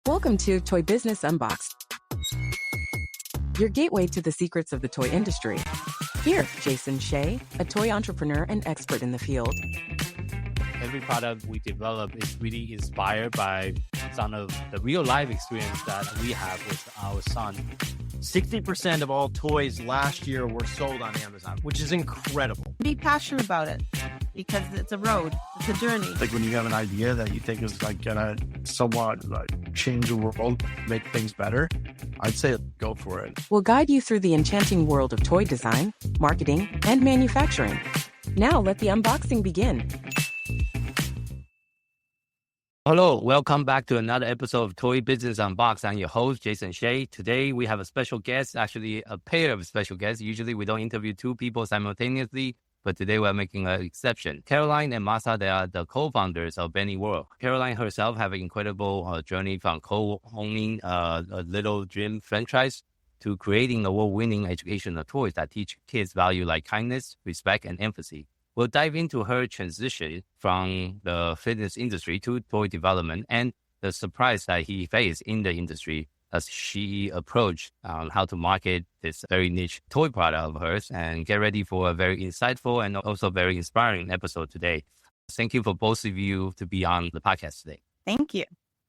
Welcome to Toy Business Unboxed, your gateway to the secrets of the toy industry. Here, Jason Shea, a toy entrepreneur and expert in the field. Every product we develop is really inspired by some of the real life experience that we have with our son. 60% of all toys last year were sold on Amazon, which is incredible. Be passionate about it because it's a road, it's a journey. Like when you have an idea that you think is like gonna somewhat like change the world, make things better, I'd say go for it. We'll guide you through the enchanting world of toy design, marketing, and manufacturing. Now let the unboxing begin. Hello, welcome back to another episode of Toy Business Unboxed. I'm your host, Jason Shea. Today we have a special guest, actually a pair of special guests. Usually we don't interview two people simultaneously, but today we're making an exception. Karalyne and Martha, they are the co-founders of Bene World. Karalyne herself have an incredible journey from co-owning a little dream franchise to creating award-winning educational toys that teach kids value like kindness, respect, and empathy. We'll dive into her transition from the fitness industry to toy development and the surprise that he faced in the industry as she approached how to market this very niche toy product of hers, and get ready for a very insightful and also very inspiring episode today. Thank you for both of you to be on the podcast today. Thank you.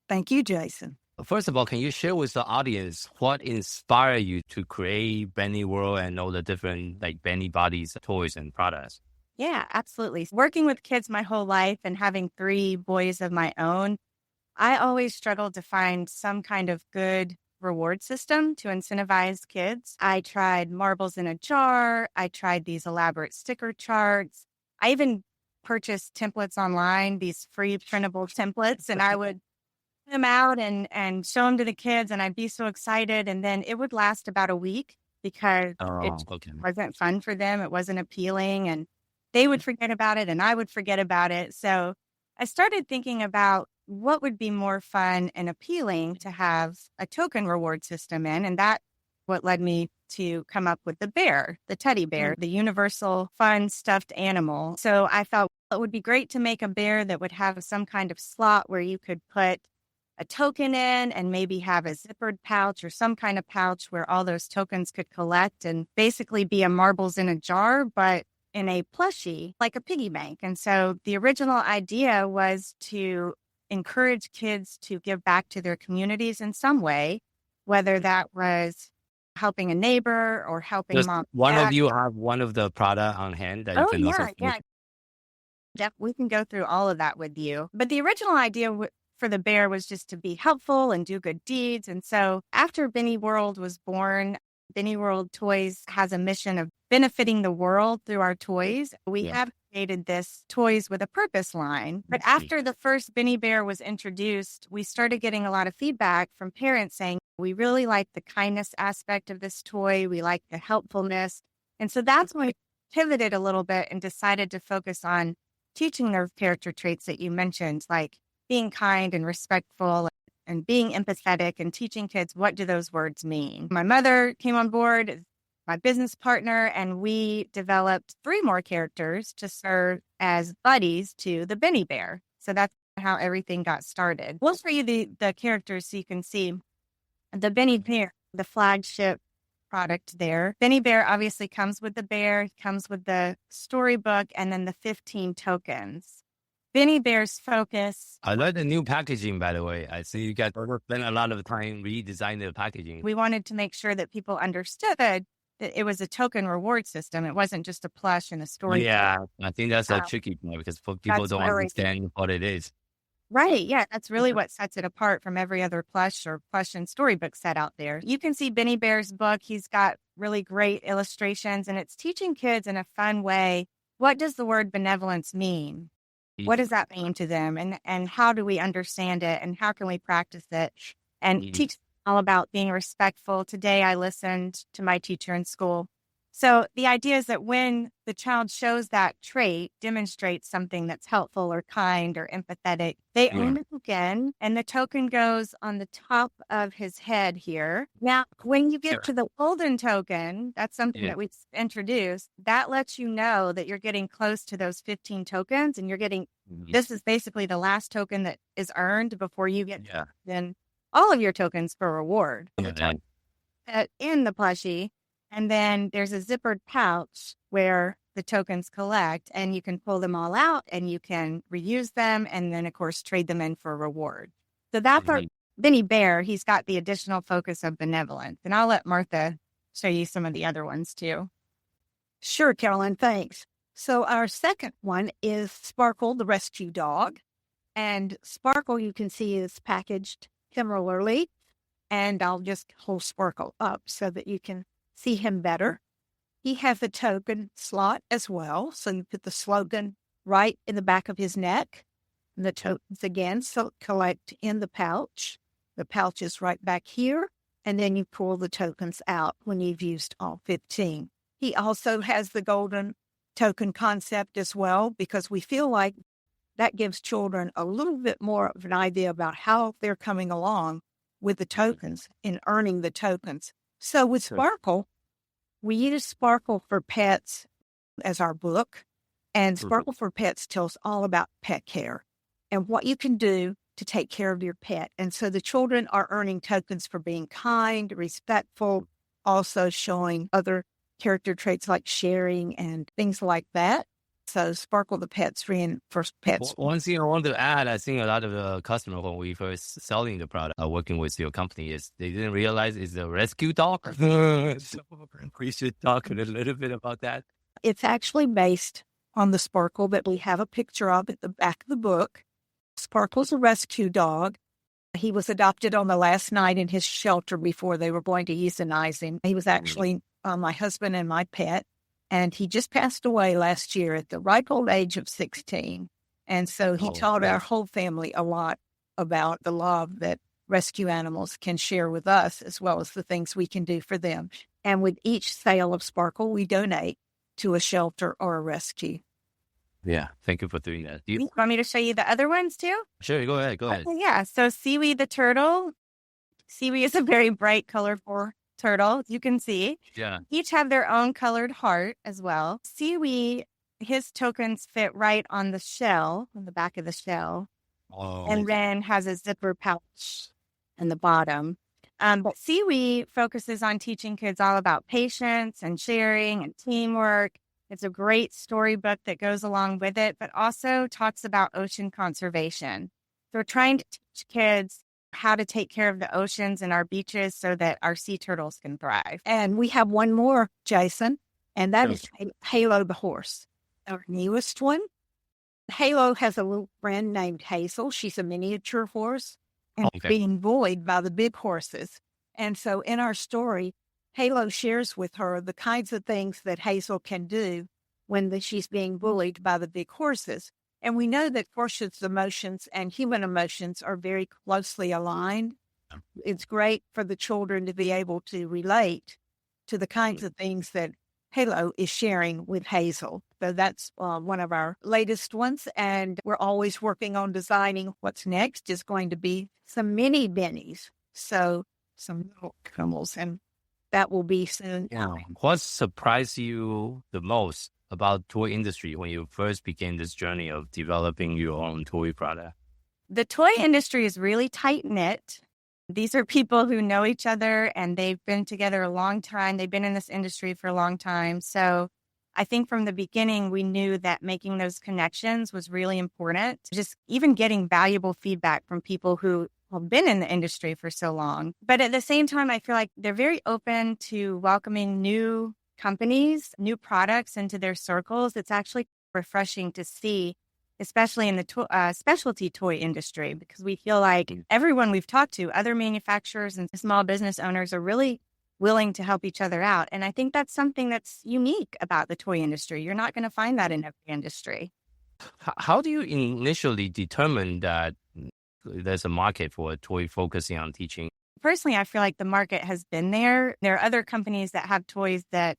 Thank you, Jason. First of all, can you share with the audience what inspired you to create Bene World and all the different like Bene Buddies toys and products? Yeah, absolutely. Working with kids my whole life and having 3 boys of my own, I always struggled to find some kind of good reward system to incentivize kids. I tried marbles in a jar. I tried these elaborate sticker charts. I even purchased templates online, these free printable templates, and I would print them out and show them to the kids, and I'd be so excited. And then it would last about a week because it wasn't fun for them. It wasn't appealing, and they would forget about it and I would forget about it. So I started thinking about what would be more fun and appealing to have a token reward system in. And that what led me to come up with the bear, the teddy bear, the universal fun stuffed animal. So I thought it would be great to make a bear that would have some kind of slot where you could put a token in and maybe have a zippered pouch or some kind of pouch where all those tokens could collect and basically be a marbles in a jar, but in a plushie, like a piggy bank. And so the original idea was to encourage kids to give back to their communities in some way, whether that was helping a neighbor or helping Just mom. One of you have one of the product on hand that you can also... Yeah. We can go through all of that with you. But the original idea for the bear was just to be helpful and do good deeds. And so after Bene World was born, Bene World Toys has a mission of benefiting the world through our toys. We have created this Toys with a Purpose line. But after the first BeneBear was introduced, we started getting a lot of feedback from parents saying, we really like the kindness aspect of this toy. We like the helpfulness. And so that's when we pivoted a little bit and decided to focus on teaching their character traits that you mentioned, like being kind and respectful and being empathetic, and teaching kids what do those words mean. My mother came on board, my business partner, and we developed 3 more characters to serve as buddies to the BeneBear. So that's how everything got started. We'll show you the characters so you can see the BeneBear, the flagship product there. BeneBear obviously comes with the bear, comes with the storybook, and then the 15 tokens. BeneBear's focus. I like the new packaging, by the way. I see you guys spent a lot of time redesigning the packaging. We wanted to make sure that people understood that it was a token reward system. It wasn't just a plush and a story. Yeah, I think that's a tricky point because people don't understand what it is. Right. Yeah, that's really what sets it apart from every other plush or plush and storybook set out there. You can see BeneBear's book. He's got really great illustrations, and it's teaching kids in a fun way. What does the word benevolence mean? What does that mean to them? And how do we understand it? And how can we practice it? And teach all about being respectful. Today, I listened to my teacher in school. So the idea is that when the child shows that trait, demonstrates something that's helpful or kind or empathetic, they earn a token, and the token goes on the top of his head here. Now, when you get to the golden token, that's something that we've introduced, that lets you know that you're getting close to those 15 tokens, and you're getting, this is basically the last token that is earned before you get then all of your tokens for reward Yeah. in the plushie. And then there's a zippered pouch where the tokens collect, and you can pull them all out and you can reuse them. And then, of course, trade them in for reward. So that's our BeneBear. He's got the additional focus of benevolence. And I'll let Martha show you some of the other ones too. Sure, Caroline, thanks. So our second one is Sparkle, the rescue dog. And Sparkle, you can see, is packaged similarly. And I'll just hold Sparkle up so that you can see him better. He has a token slot as well. So you put the slogan right in the back of his neck. And the tokens again collect in the pouch. The pouch is right back here. And then you pull the tokens out when you've used all 15. He also has the golden token concept as well, because we feel like that gives children a little bit more of an idea about how they're coming along with the tokens and earning the tokens. So with Sparkle, we use Sparkle for Pets as our book. And Sparkle for Pets tells all about pet care and what you can do to take care of your pet. And so the children are earning tokens for being kind, respectful, also showing other character traits like sharing and things like that. So Sparkle the Pets reinforce pets. One thing I want to add, I think a lot of the customers when we first selling the product, working with your company, is they didn't realize it's a rescue dog. So we should talk a little bit about that. It's actually based on the Sparkle that we have a picture of at the back of the book. Sparkle's a rescue dog. He was adopted on the last night in his shelter before they were going to euthanize him. He was actually my husband and my pet, and he just passed away last year at the ripe old age of 16. And so he taught our whole family a lot about the love that rescue animals can share with us, as well as the things we can do for them. And with each sale of Sparkle, we donate to a shelter or a rescue. Yeah, thank you for doing that. You want me to show you the other ones too? Sure, go ahead. Okay, yeah, so Seaweed the turtle. Seaweed is a very bright, colorful turtle, you can see. Yeah. Each have their own colored heart as well. Seaweed, his tokens fit right on the shell, on the back of the shell. Oh. And then has a zipper pouch in the bottom. But Seaweed focuses on teaching kids all about patience and sharing and teamwork. It's a great storybook that goes along with it, but also talks about ocean conservation. So we're trying to teach kids how to take care of the oceans and our beaches so that our sea turtles can thrive. And we have one more, Jason, and that is Halo the horse, our newest one. Halo has a little friend named Hazel. She's a miniature horse and being bullied by the big horses. And so in our story, Halo shares with her the kinds of things that Hazel can do when she's being bullied by the big horses. And we know that horses' emotions and human emotions are very closely aligned. It's great for the children to be able to relate to the kinds of things that Halo is sharing with Hazel. So that's one of our latest ones. And we're always working on designing what's next is going to be some mini bennies. So some little animals, and that will be soon. What surprised you the most about toy industry when you first began this journey of developing your own toy product? The toy industry is really tight-knit. These are people who know each other and they've been together a long time. They've been in this industry for a long time. So I think from the beginning, we knew that making those connections was really important. Just even getting valuable feedback from people who have been in the industry for so long. But at the same time, I feel like they're very open to welcoming new companies, new products into their circles. It's actually refreshing to see, especially in the specialty toy industry, because we feel like everyone we've talked to, other manufacturers and small business owners, are really willing to help each other out. And I think that's something that's unique about the toy industry. You're not going to find that in every industry. How do you initially determine that there's a market for a toy focusing on teaching? Personally, I feel like the market has been there. There are other companies that have toys that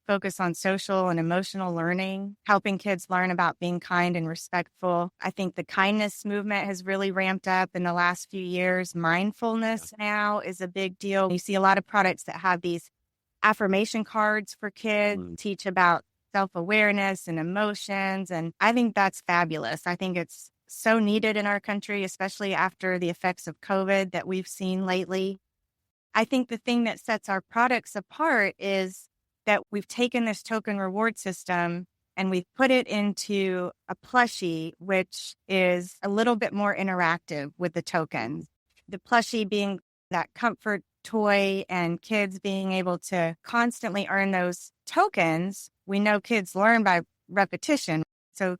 focus on social and emotional learning, helping kids learn about being kind and respectful. I think the kindness movement has really ramped up in the last few years. Mindfulness now is a big deal. You see a lot of products that have these affirmation cards for kids, teach about self-awareness and emotions. And I think that's fabulous. I think it's so needed in our country, especially after the effects of COVID that we've seen lately. I think the thing that sets our products apart is that we've taken this token reward system and we've put it into a plushie, which is a little bit more interactive with the tokens. The plushie being that comfort toy and kids being able to constantly earn those tokens. We know kids learn by repetition. So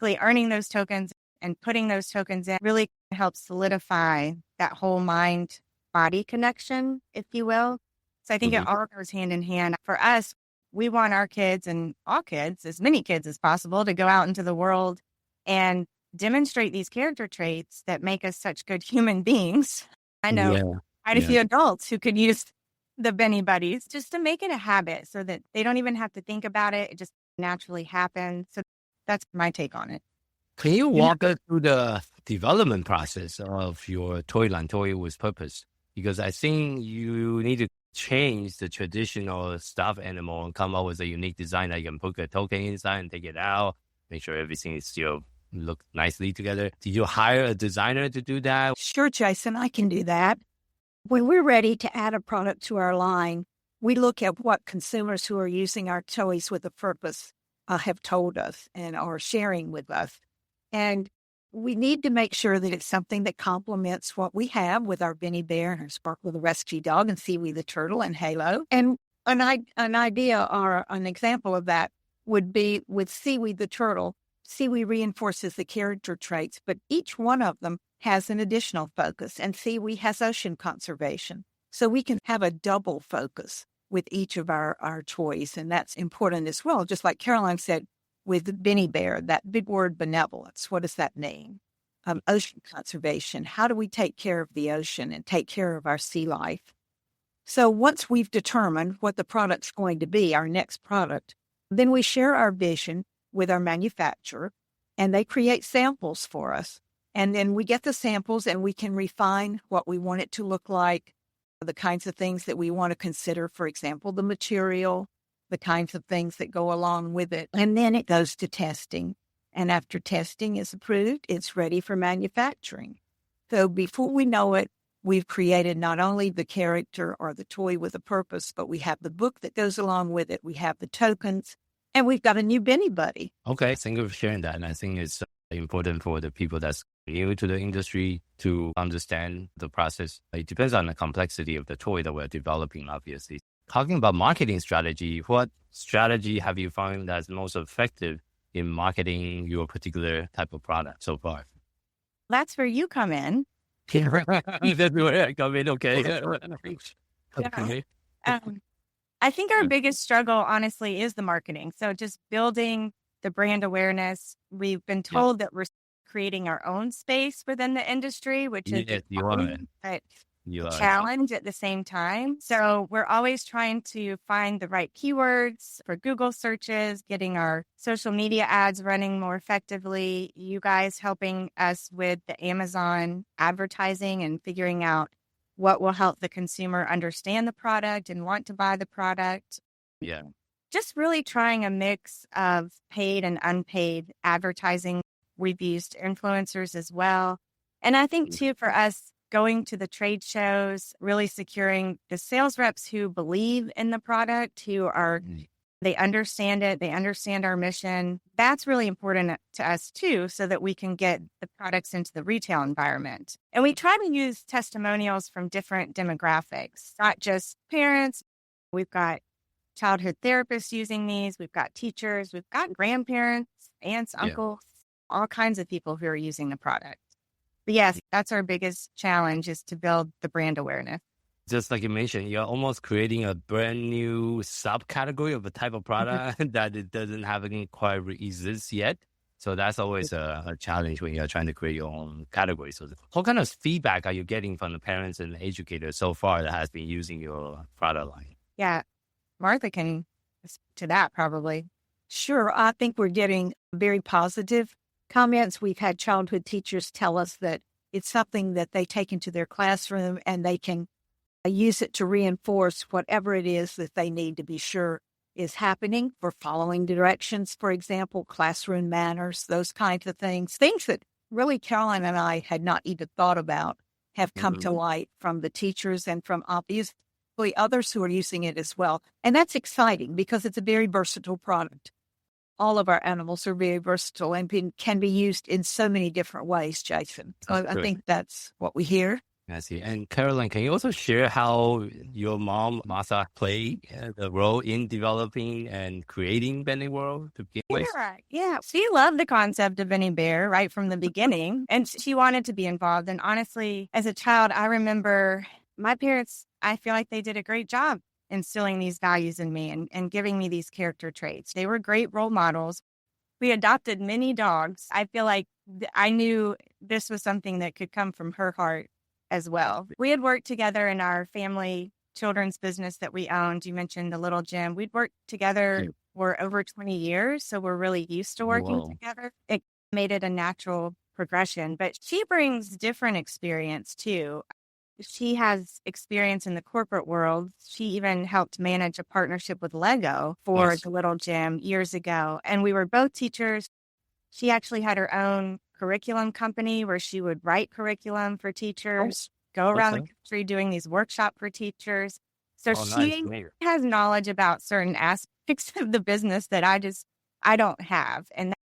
earning those tokens and putting those tokens in really helps solidify that whole mind-body connection, if you will. So I think it all goes hand in hand. For us, we want our kids and all kids, as many kids as possible, to go out into the world and demonstrate these character traits that make us such good human beings. I know quite a few adults who could use the Bene Buddies just to make it a habit so that they don't even have to think about it. It just naturally happens. So that's my take on it. Can you walk us through the development process of your toy line, Toy with Purpose? Because I think you need to change the traditional stuffed animal and come up with a unique design that you can put a token inside and take it out, make sure everything is still look nicely together. Did you hire a designer to do that? Sure, Jason, I can do that. When we're ready to add a product to our line, we look at what consumers who are using our toys with a purpose have told us and are sharing with us. And we need to make sure that it's something that complements what we have with our BeneBear and our Sparkle the Rescue Dog and Seaweed the Turtle and Halo. And an idea or an example of that would be with Seaweed the Turtle. Seaweed reinforces the character traits, but each one of them has an additional focus. And Seaweed has ocean conservation. So we can have a double focus with each of our toys. And that's important as well. Just like Karalyne said, with BeneBear, that big word benevolence, what does that mean? Ocean conservation. How do we take care of the ocean and take care of our sea life? So once we've determined what the product's going to be, our next product, then we share our vision with our manufacturer and they create samples for us. And then we get the samples and we can refine what we want it to look like, the kinds of things that we want to consider, for example, the material, the kinds of things that go along with it. And then it goes to testing. And after testing is approved, it's ready for manufacturing. So before we know it, we've created not only the character or the toy with a purpose, but we have the book that goes along with it. We have the tokens, and we've got a new Bene Buddy. Okay, thank you for sharing that. And I think it's important for the people that's new to the industry to understand the process. It depends on the complexity of the toy that we're developing, obviously. Talking about marketing strategy, what strategy have you found that's most effective in marketing your particular type of product so far? That's where you come in. That's where I come in, okay. Okay. I think our biggest struggle, honestly, is the marketing. So just building the brand awareness. We've been told that we're creating our own space within the industry, which is a challenge at the same time. So we're always trying to find the right keywords for Google searches, getting our social media ads running more effectively, you guys helping us with the Amazon advertising and figuring out what will help the consumer understand the product and want to buy the product. Yeah. Just really trying a mix of paid and unpaid advertising. We've used influencers as well. And I think too, for us, going to the trade shows, really securing the sales reps who believe in the product, who are, they understand it, they understand our mission. That's really important to us too, so that we can get the products into the retail environment. And we try to use testimonials from different demographics, not just parents. We've got childhood therapists using these. We've got teachers, we've got grandparents, aunts, uncles, all kinds of people who are using the product. But yes, that's our biggest challenge, is to build the brand awareness. Just like you mentioned, you're almost creating a brand new subcategory of a type of product that it doesn't have any quite exist yet. So that's always a challenge when you're trying to create your own category. So what kind of feedback are you getting from the parents and the educators so far that has been using your product line? Yeah, Martha can speak to that probably. Sure. I think we're getting very positive comments. We've had childhood teachers tell us that it's something that they take into their classroom and they can use it to reinforce whatever it is that they need to be sure is happening for following directions, for example, classroom manners, those kinds of things that really Karalyne and I had not even thought about have come to light from the teachers and from obviously others who are using it as well. And that's exciting because it's a very versatile product. All of our animals are very versatile and can be used in so many different ways, Jason. So I think that's what we hear. I see. And Karalyne, can you also share how your mom, Martha, played the role in developing and creating Bene World to begin with? Yeah. She loved the concept of BeneBear right from the beginning, and she wanted to be involved. And honestly, as a child, I remember my parents, I feel like they did a great job instilling these values in me and giving me these character traits. They were great role models. We adopted many dogs. I feel like I knew this was something that could come from her heart as well. We had worked together in our family children's business that we owned. You mentioned the little gym. We'd worked together for over 20 years, so we're really used to working together. It made it a natural progression, but she brings different experience too. She has experience in the corporate world. She even helped manage a partnership with Lego for the little gym years ago. And we were both teachers. She actually had her own curriculum company where she would write curriculum for teachers, go around the country doing these workshops for teachers. So she has knowledge about certain aspects of the business that I don't have. And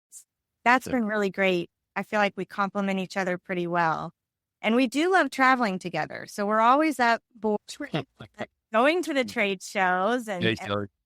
that's been really great. I feel like we complement each other pretty well. And we do love traveling together. So we're always up board, going to the trade shows and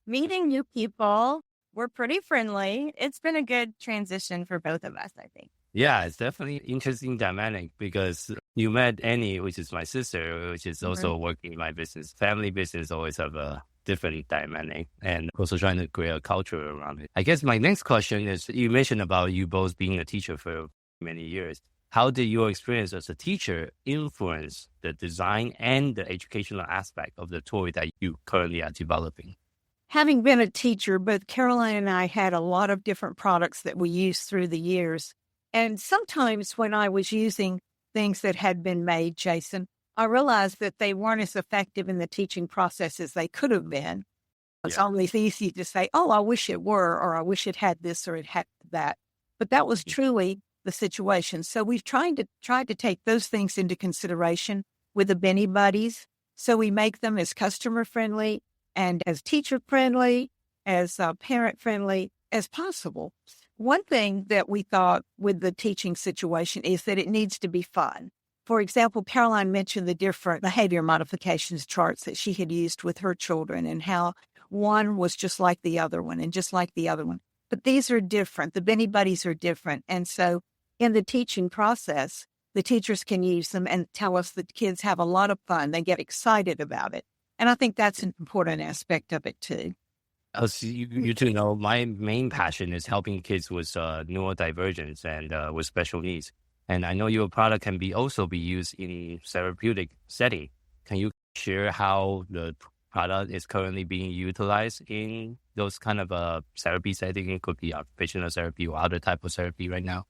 meeting new people. We're pretty friendly. It's been a good transition for both of us, I think. Yeah, it's definitely interesting dynamic because you met Annie, which is my sister, which is also working in my business. Family business always have a different dynamic and also trying to create a culture around it. I guess my next question is, you mentioned about you both being a teacher for many years. How did your experience as a teacher influence the design and the educational aspect of the toy that you currently are developing? Having been a teacher, both Karalyne and I had a lot of different products that we used through the years. And sometimes when I was using things that had been made, Jason, I realized that they weren't as effective in the teaching process as they could have been. It's always easy to say, oh, I wish it were, or I wish it had this or it had that. But that was truly the situation. So we've tried to take those things into consideration with the Bene Buddies. So we make them as customer friendly and as teacher friendly, as parent friendly as possible. One thing that we thought with the teaching situation is that it needs to be fun. For example, Karalyne mentioned the different behavior modifications charts that she had used with her children and how one was just like the other one and just like the other one. But these are different. The Bene Buddies are different. And so in the teaching process, the teachers can use them and tell us that kids have a lot of fun. They get excited about it. And I think that's an important aspect of it too. As you two know, my main passion is helping kids with neurodivergence and with special needs. And I know your product can also be used in therapeutic setting. Can you share how the product is currently being utilized in those kind of therapy setting? It could be occupational therapy or other type of therapy right now.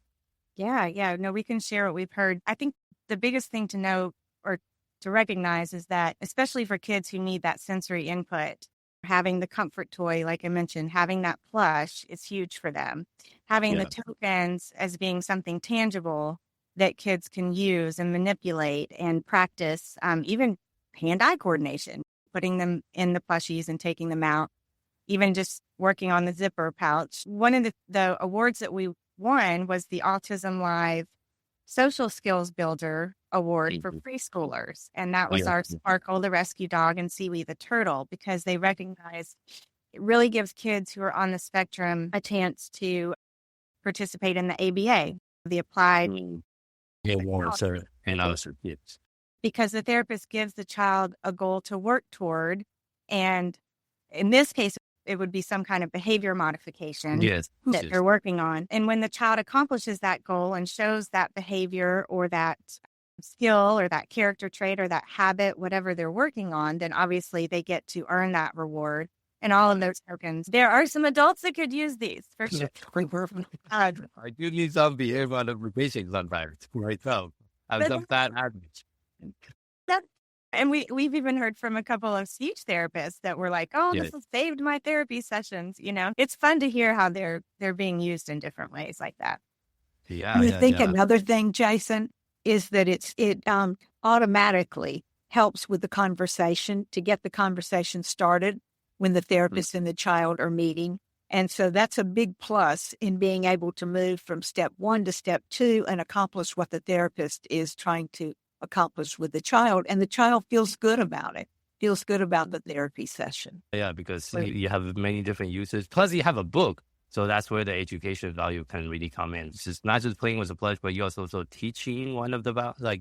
Yeah. No, we can share what we've heard. I think the biggest thing to know or to recognize is that, especially for kids who need that sensory input, having the comfort toy, like I mentioned, having that plush is huge for them. Having the tokens as being something tangible that kids can use and manipulate and practice, even hand-eye coordination, putting them in the plushies and taking them out, even just working on the zipper pouch. One of the awards that we won was the Autism Live Social Skills Builder Award for preschoolers. And that was our Sparkle, the rescue dog, and Seaweed, the turtle, because they recognize it really gives kids who are on the spectrum a chance to participate in the ABA, the Applied. And other kids. Because the therapist gives the child a goal to work toward. And in this case, it would be some kind of behavior modification that they're working on. And when the child accomplishes that goal and shows that behavior or that skill or that character trait or that habit, whatever they're working on, then obviously they get to earn that reward and all of those tokens. There are some adults that could use these for sure. I do need some behavior modification sometimes myself. I have some bad habits. And we've even heard from a couple of speech therapists that were like, oh, this has saved my therapy sessions. You know, it's fun to hear how they're being used in different ways like that. Yeah. I think another thing, Jason, is that it automatically helps with the conversation to get the conversation started when the therapist and the child are meeting. And so that's a big plus in being able to move from step 1 to step 2 and accomplish what the therapist is trying to accomplish with the child. And the child feels good about it, feels good about the therapy session. Yeah, because you have many different uses. Plus, you have a book. So that's where the education value can really come in. It's just not just playing with the plush, but you're also teaching one of the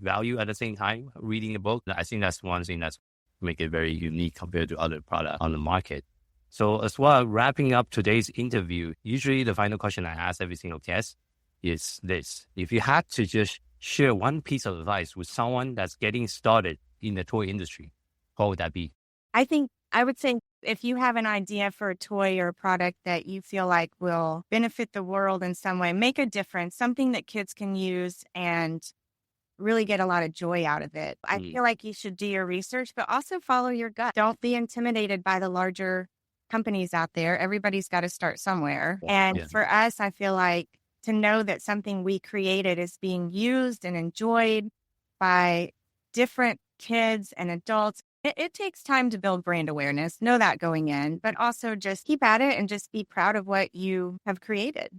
value at the same time, reading the book. I think that's one thing that's make it very unique compared to other products on the market. So as well, wrapping up today's interview, usually the final question I ask every single guest is this. If you had to just share one piece of advice with someone that's getting started in the toy industry, what would that be? I would say if you have an idea for a toy or a product that you feel like will benefit the world in some way, make a difference, something that kids can use and really get a lot of joy out of it. I feel like you should do your research, but also follow your gut. Don't be intimidated by the larger companies out there. Everybody's got to start somewhere. And for us, I feel like to know that something we created is being used and enjoyed by different kids and adults. It takes time to build brand awareness. Know that going in, but also just keep at it and just be proud of what you have created.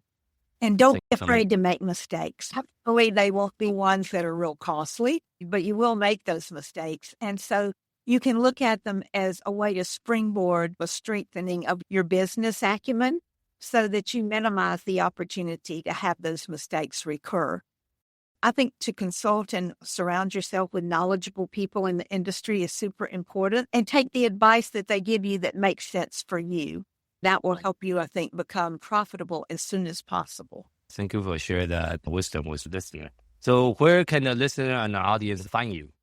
And don't be afraid to make mistakes. Hopefully they won't be ones that are real costly, but you will make those mistakes. And so you can look at them as a way to springboard the strengthening of your business acumen so that you minimize the opportunity to have those mistakes recur. I think to consult and surround yourself with knowledgeable people in the industry is super important, and take the advice that they give you that makes sense for you. That will help you, I think, become profitable as soon as possible. Thank you for sharing that wisdom with the listener. So where can the listener and the audience find you?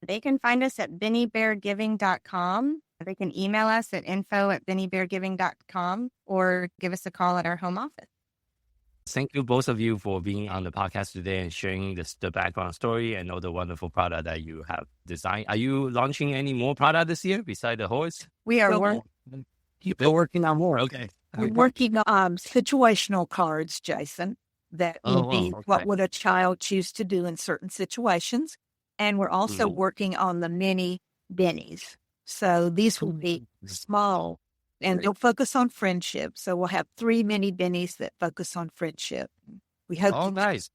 They can find us at BeneBearGiving.com. They can email us at info@BeneBearGiving.com or give us a call at our home office. Thank you, both of you, for being on the podcast today and sharing the background story and all the wonderful product that you have designed. Are you launching any more product this year besides the horse? We are working on more. Okay. We're working on situational cards, Jason, that will be what would a child choose to do in certain situations. And we're also working on the mini bennies. So these will be small. And they'll focus on friendship. So we'll have 3 mini bennies that focus on friendship. We hope nice.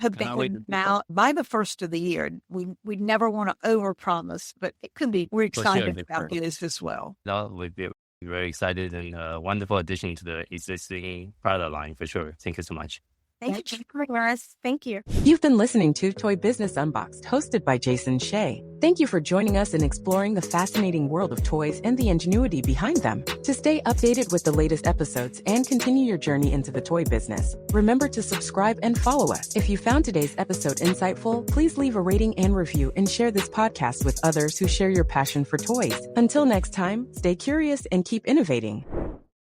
Hope they come out by the first of the year. We never want to overpromise, but it could be. We're excited about this as well. No, we'd be very excited and a wonderful addition to the existing product line for sure. Thank you so much. Thank you for us. Thank you. You've been listening to Toy Business Unboxed, hosted by Jason Shea. Thank you for joining us in exploring the fascinating world of toys and the ingenuity behind them. To stay updated with the latest episodes and continue your journey into the toy business, remember to subscribe and follow us. If you found today's episode insightful, please leave a rating and review and share this podcast with others who share your passion for toys. Until next time, stay curious and keep innovating.